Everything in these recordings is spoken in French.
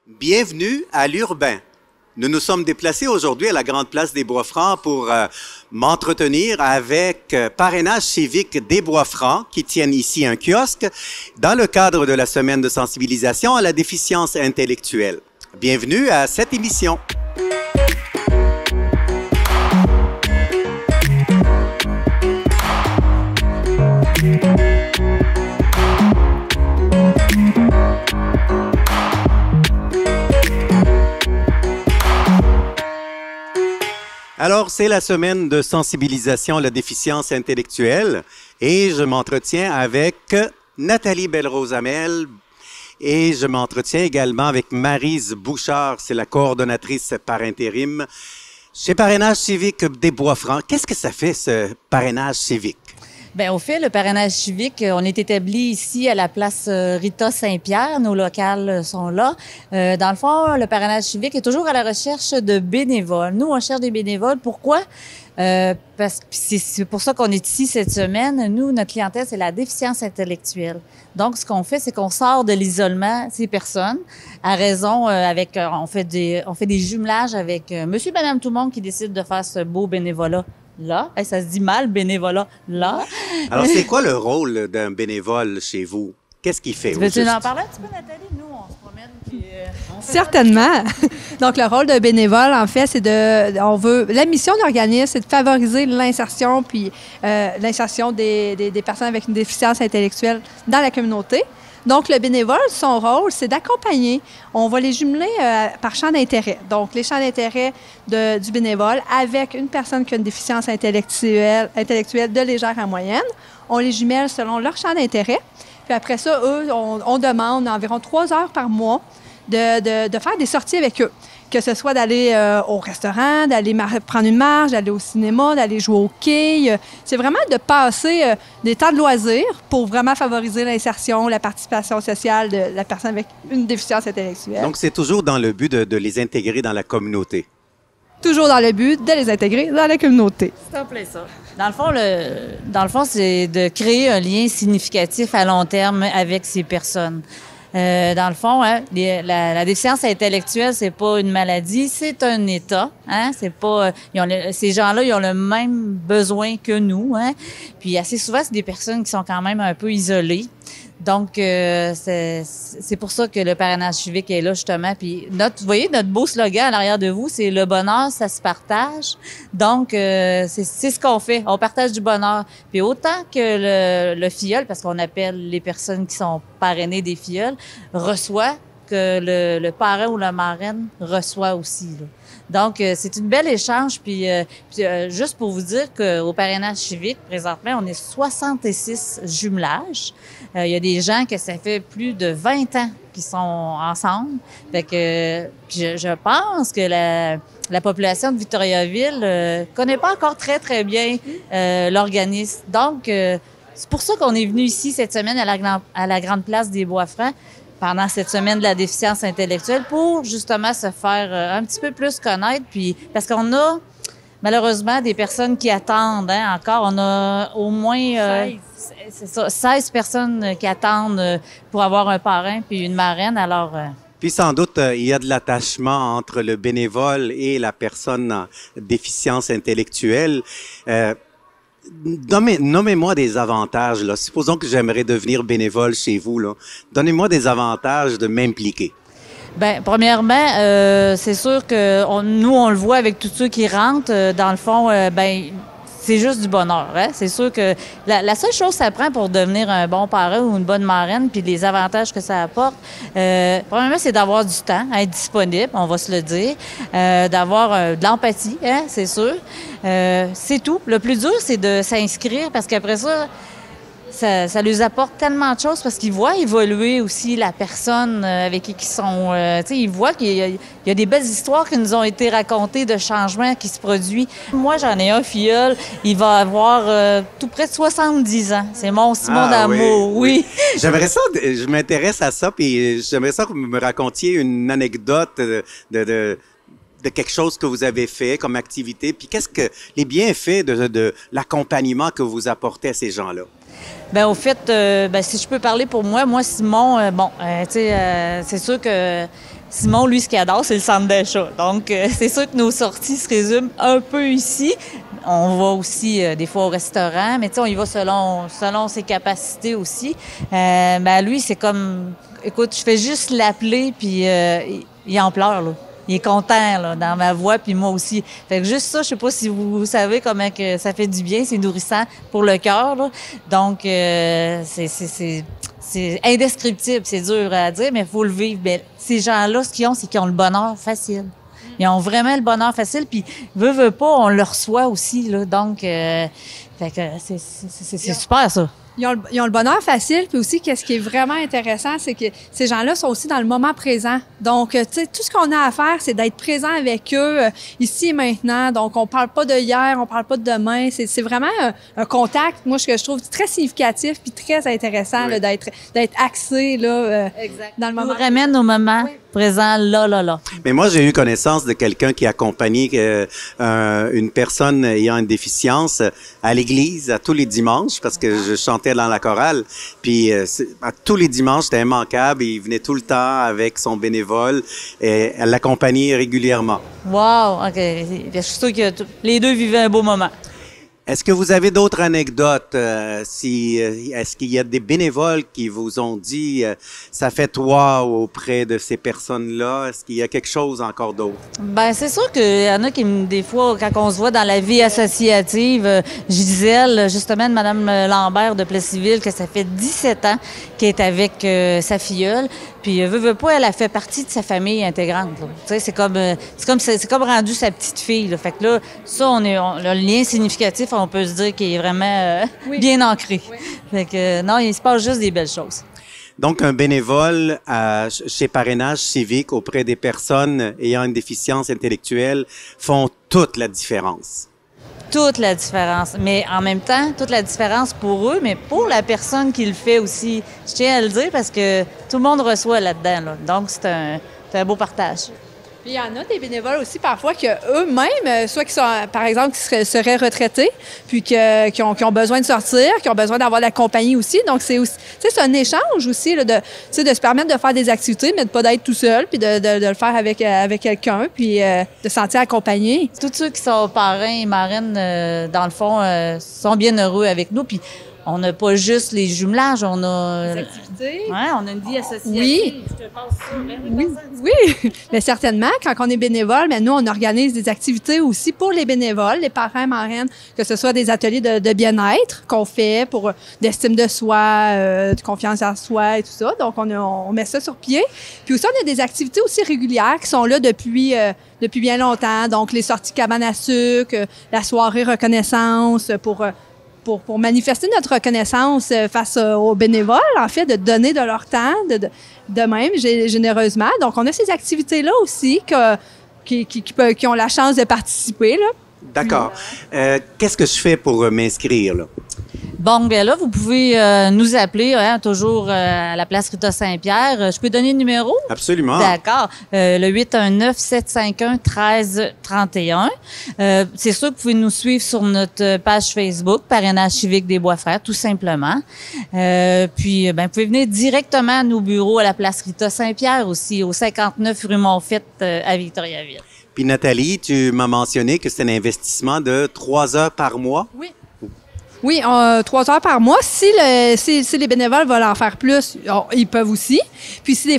Bienvenue à l'Urbain. Nous nous sommes déplacés aujourd'hui à la Grande Place des Bois-Francs pour m'entretenir avec Parrainage civique des Bois-Francs qui tiennent ici un kiosque dans le cadre de la semaine de sensibilisation à la déficience intellectuelle. Bienvenue à cette émission. Alors, c'est la semaine de sensibilisation à la déficience intellectuelle et je m'entretiens avec Nathalie Belle-Rose-Hamel et je m'entretiens également avec Maryse Bouchard, c'est la coordonnatrice par intérim chez Parrainage civique des Bois-Francs. Qu'est-ce que ça fait, ce parrainage civique? Bien, au fait, le parrainage civique, on est établi ici à la place Rita Saint-Pierre. Nos locales sont là. Dans le fond, le parrainage civique est toujours à la recherche de bénévoles. Nous, on cherche des bénévoles. Pourquoi? Parce que c'est pour ça qu'on est ici cette semaine. Nous, notre clientèle, c'est la déficience intellectuelle. Donc, ce qu'on fait, c'est qu'on sort de l'isolement ces personnes à raison on fait des jumelages avec monsieur, madame, tout le monde qui décide de faire ce beau bénévolat. Là, ça se dit mal, bénévolat, là. Alors, c'est quoi le rôle d'un bénévole chez vous? Qu'est-ce qu'il fait? Veux-tu en parler un petit peu, Nathalie? Nous, on se promène, puis certainement. Donc, le rôle d'un bénévole, en fait, la mission de l'organisme, c'est de favoriser l'insertion, puis l'insertion des personnes avec une déficience intellectuelle dans la communauté. Donc, le bénévole, son rôle, c'est d'accompagner. On va les jumeler par champ d'intérêt. Donc, les champs d'intérêt du bénévole avec une personne qui a une déficience intellectuelle de légère à moyenne. On les jumelle selon leur champ d'intérêt. Puis après ça, eux, on demande environ 3 heures par mois de faire des sorties avec eux. Que ce soit d'aller au restaurant, d'aller prendre une marche, d'aller au cinéma, d'aller jouer au quai. C'est vraiment de passer des temps de loisirs pour vraiment favoriser l'insertion, la participation sociale de la personne avec une déficience intellectuelle. Donc, c'est toujours dans le but de les intégrer dans la communauté. Toujours dans le but de les intégrer dans la communauté. C'est en plein ça. Dans le fond, c'est de créer un lien significatif à long terme avec ces personnes. Dans le fond, hein, la déficience intellectuelle, c'est pas une maladie, c'est un état. Hein, c'est pas, ces gens-là, ils ont le même besoin que nous. Hein, puis assez souvent, c'est des personnes qui sont quand même un peu isolées. Donc, c'est pour ça que le parrainage civique est là, justement. Puis, vous voyez, notre beau slogan à l'arrière de vous, c'est « Le bonheur, ça se partage ». Donc, c'est ce qu'on fait. On partage du bonheur. Puis, autant que le filleul, parce qu'on appelle les personnes qui sont parrainées des filleuls, reçoit, que le parrain ou la marraine reçoit aussi, là. Donc, c'est une belle échange. Puis juste pour vous dire qu'au parrainage civique, présentement, on est 66 jumelages. Il y a des gens que ça fait plus de 20 ans qu'ils sont ensemble. Fait que je pense que la population de Victoriaville connaît pas encore très, très bien l'organisme. Donc, c'est pour ça qu'on est venu ici cette semaine à la Grande Place des Bois-Francs pendant cette semaine de la déficience intellectuelle pour justement se faire un petit peu plus connaître. Puis parce qu'on a malheureusement des personnes qui attendent encore. On a au moins 16 personnes qui attendent pour avoir un parrain puis une marraine. Alors puis sans doute, il y a de l'attachement entre le bénévole et la personne en déficience intellectuelle. Nommez-moi des avantages, là. Supposons que j'aimerais devenir bénévole chez vous, là. Donnez-moi des avantages de m'impliquer. Bien, premièrement, c'est sûr que nous, on le voit avec tous ceux qui rentrent. Dans le fond, c'est juste du bonheur. Hein? C'est sûr que la seule chose que ça prend pour devenir un bon parrain ou une bonne marraine, puis les avantages que ça apporte, premièrement, c'est d'avoir du temps, être disponible, on va se le dire, d'avoir de l'empathie, hein, c'est sûr. C'est tout. Le plus dur, c'est de s'inscrire parce qu'après ça lui apporte tellement de choses parce qu'ils voient évoluer aussi la personne avec qui ils sont. Tu sais, ils voient qu'il y a des belles histoires qui nous ont été racontées de changements qui se produisent. Moi, j'en ai un filleul, il va avoir tout près de 70 ans. C'est mon Simon d'amour, oui. J'aimerais ça, je m'intéresse à ça, puis j'aimerais ça que vous me racontiez une anecdote de quelque chose que vous avez fait comme activité, puis qu'est-ce que les bienfaits de l'accompagnement que vous apportez à ces gens-là? Bien, au fait, si je peux parler pour moi, Simon, tu sais, c'est sûr que Simon, lui, ce qu'il adore, c'est le centre d'achat. Donc, c'est sûr que nos sorties se résument un peu ici. On va aussi des fois au restaurant, mais tu sais, on y va selon ses capacités aussi. Lui, c'est comme, écoute, je fais juste l'appeler, puis il en pleure, là. Il est content, là, dans ma voix, puis moi aussi. Fait que juste ça, je sais pas si vous savez comment que ça fait du bien, c'est nourrissant pour le cœur, là. Donc, c'est indescriptible, c'est dur à dire, mais il faut le vivre. Ben, ces gens-là, ce qu'ils ont, c'est qu'ils ont le bonheur facile. Ils ont vraiment le bonheur facile, puis veut pas, on le reçoit aussi, là. Donc, fait que c'est super, ça. Ils ont le bonheur facile, puis aussi, qu'est-ce qui est vraiment intéressant, c'est que ces gens-là sont aussi dans le moment présent. Donc, tu sais, tout ce qu'on a à faire, c'est d'être présent avec eux ici et maintenant. Donc, on parle pas de hier, on parle pas de demain. C'est vraiment un contact, moi, ce que je trouve très significatif puis très intéressant, là, d'être axé là, dans le moment. Nous ramène au moment présent, là. Mais moi, j'ai eu connaissance de quelqu'un qui accompagnait une personne ayant une déficience à l'église à tous les dimanches, parce que je chantais dans la chorale. Puis à tous les dimanches, c'était immanquable. Il venait tout le temps avec son bénévole et elle l'accompagnait régulièrement. Wow! OK. Je suis sûre que les deux vivaient un beau moment. Est-ce que vous avez d'autres anecdotes? Est-ce qu'il y a des bénévoles qui vous ont dit ça fait toi auprès de ces personnes-là? Est-ce qu'il y a quelque chose encore d'autre? Ben c'est sûr qu'il y en a qui, des fois, quand on se voit dans la vie associative, Gisèle, justement, de Mme Lambert de Plessisville, que ça fait 17 ans qu'elle est avec sa filleule. Puis, veut pas, elle a fait partie de sa famille intégrante. Tu sais, c'est comme rendu sa petite fille. Là. Fait que là, ça, le lien significatif, on peut se dire qu'il est vraiment bien ancré. Oui. Fait que non, il se passe juste des belles choses. Donc, un bénévole chez Parrainage civique auprès des personnes ayant une déficience intellectuelle font toute la différence. Toute la différence. Mais en même temps, toute la différence pour eux, mais pour la personne qui le fait aussi. Je tiens à le dire parce que tout le monde reçoit là-dedans. Là. Donc, c'est un beau partage. Puis il y en a des bénévoles aussi parfois que eux-mêmes, soit qui sont, par exemple, qui seraient retraités, puis qui ont besoin de sortir, qui ont besoin d'avoir de la compagnie aussi. Donc c'est aussi, c'est un échange aussi là, de se permettre de faire des activités, mais de pas d'être tout seul, puis de le faire avec quelqu'un, puis de se sentir accompagné. Tous ceux qui sont parrains et marraines, dans le fond, sont bien heureux avec nous. Puis on n'a pas juste les jumelages, on a... Des activités. Oui, on a une vie associative. Oui. Je te passe ça. Oui. Mais certainement, quand on est bénévole, mais nous, on organise des activités aussi pour les bénévoles, les parrains, marraines, que ce soit des ateliers de bien-être qu'on fait pour d'estime de soi, de confiance en soi et tout ça. Donc, on met ça sur pied. Puis aussi, on a des activités aussi régulières qui sont là depuis bien longtemps. Donc, les sorties cabane à sucre, la soirée reconnaissance pour manifester notre reconnaissance face aux bénévoles, en fait, de donner de leur temps, de même, généreusement. Donc, on a ces activités-là aussi qui ont la chance de participer, là. D'accord. Qu'est-ce que je fais pour m'inscrire, là? Bon, bien là, vous pouvez nous appeler, toujours à la place Rita Saint-Pierre. Je peux donner le numéro? Absolument. D'accord. Le 819-751-1331. C'est sûr que vous pouvez nous suivre sur notre page Facebook, Parrainage civique des Bois-Frères, tout simplement. Puis, vous pouvez venir directement à nos bureaux à la place Rita Saint-Pierre aussi, au 59 rue Montfit à Victoriaville. Puis Nathalie, tu m'as mentionné que c'est un investissement de 3 heures par mois? Oui. Oui, 3 heures par mois. Si les bénévoles veulent en faire plus, ils peuvent aussi. Puis si des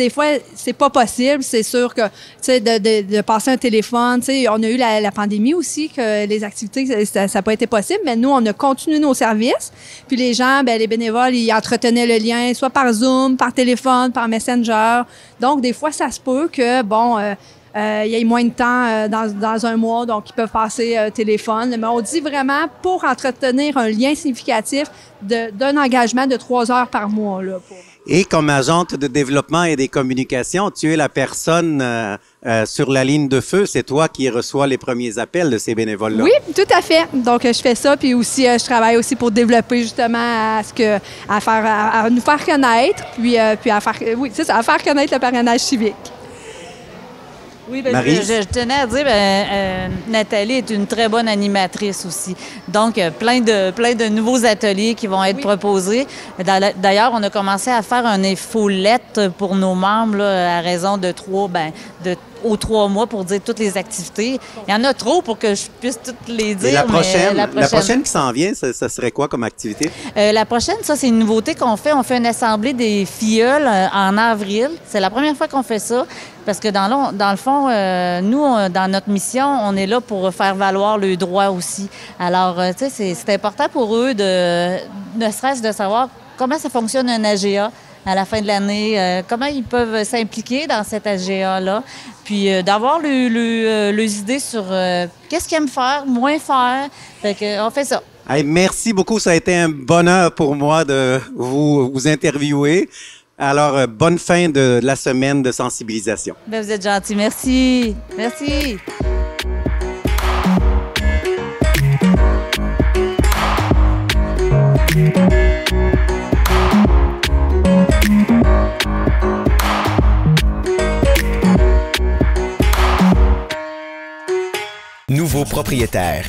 fois c'est pas possible, c'est sûr que, tu sais, de passer un téléphone, tu sais, on a eu la pandémie aussi, que les activités, ça n'a pas été possible, mais nous, on a continué nos services. Puis les gens, les bénévoles, ils entretenaient le lien, soit par Zoom, par téléphone, par Messenger. Donc, des fois, ça se peut que, il y a moins de temps dans un mois, donc ils peuvent passer téléphone. Mais on dit vraiment pour entretenir un lien significatif d'un engagement de 3 heures par mois. Là, Et comme agente de développement et des communications, tu es la personne sur la ligne de feu. C'est toi qui reçois les premiers appels de ces bénévoles-là. Oui, tout à fait. Donc, je fais ça. Puis aussi, je travaille aussi pour développer justement à nous faire connaître, puis à faire connaître le parrainage civique. Oui, ben, Maryse? je tenais à dire, Nathalie est une très bonne animatrice aussi. Donc, plein de nouveaux ateliers qui vont être proposés. D'ailleurs, on a commencé à faire une infolette pour nos membres là, à raison de aux 3 mois pour dire toutes les activités. Il y en a trop pour que je puisse toutes les dire. Et la prochaine, mais la prochaine qui s'en vient, ça serait quoi comme activité? La prochaine, ça, c'est une nouveauté qu'on fait. On fait une assemblée des filleuls en avril. C'est la première fois qu'on fait ça. Parce que dans le fond, nous, dans notre mission, on est là pour faire valoir le droit aussi. Alors, tu sais, c'est important pour eux ne serait-ce de savoir comment ça fonctionne un AGA à la fin de l'année, comment ils peuvent s'impliquer dans cet AGA-là, puis d'avoir les idées sur qu'est-ce qu'ils aiment faire, moins faire. Fait qu'on fait ça. Hey, merci beaucoup. Ça a été un bonheur pour moi de vous interviewer. Alors, bonne fin de la semaine de sensibilisation. Bien, vous êtes gentils. Merci. Merci. Nouveau propriétaire.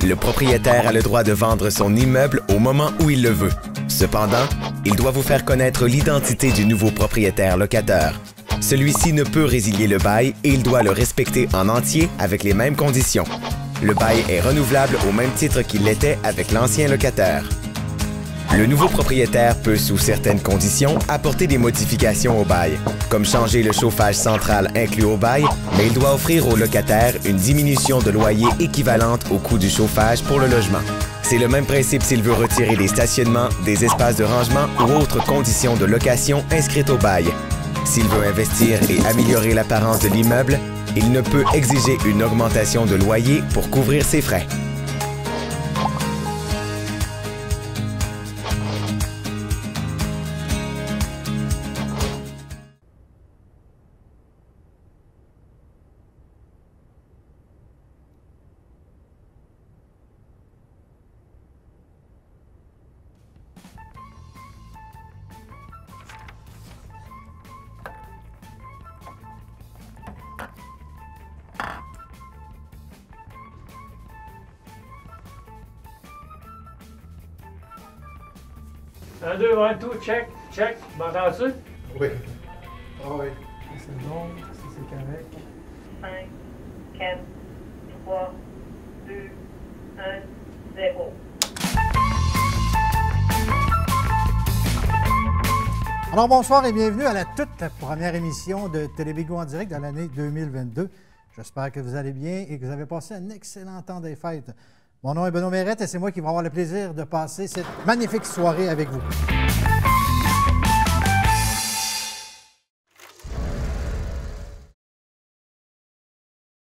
Le propriétaire a le droit de vendre son immeuble au moment où il le veut. Cependant, il doit vous faire connaître l'identité du nouveau propriétaire locataire. Celui-ci ne peut résilier le bail et il doit le respecter en entier avec les mêmes conditions. Le bail est renouvelable au même titre qu'il l'était avec l'ancien locataire. Le nouveau propriétaire peut, sous certaines conditions, apporter des modifications au bail, comme changer le chauffage central inclus au bail, mais il doit offrir au locataire une diminution de loyer équivalente au coût du chauffage pour le logement. C'est le même principe s'il veut retirer des stationnements, des espaces de rangement ou autres conditions de location inscrites au bail. S'il veut investir et améliorer l'apparence de l'immeuble, il ne peut exiger une augmentation de loyer pour couvrir ses frais. Un, deux, un, tout, check, check. M'entends-tu? Oui. Ah oui. C'est bon, c'est correct. 5, 4, 3, 2, 1, 0. Alors bonsoir et bienvenue à la toute première émission de Télébigo en direct de l'année 2022. J'espère que vous allez bien et que vous avez passé un excellent temps des fêtes. Mon nom est Benoît Mérette et c'est moi qui vais avoir le plaisir de passer cette magnifique soirée avec vous.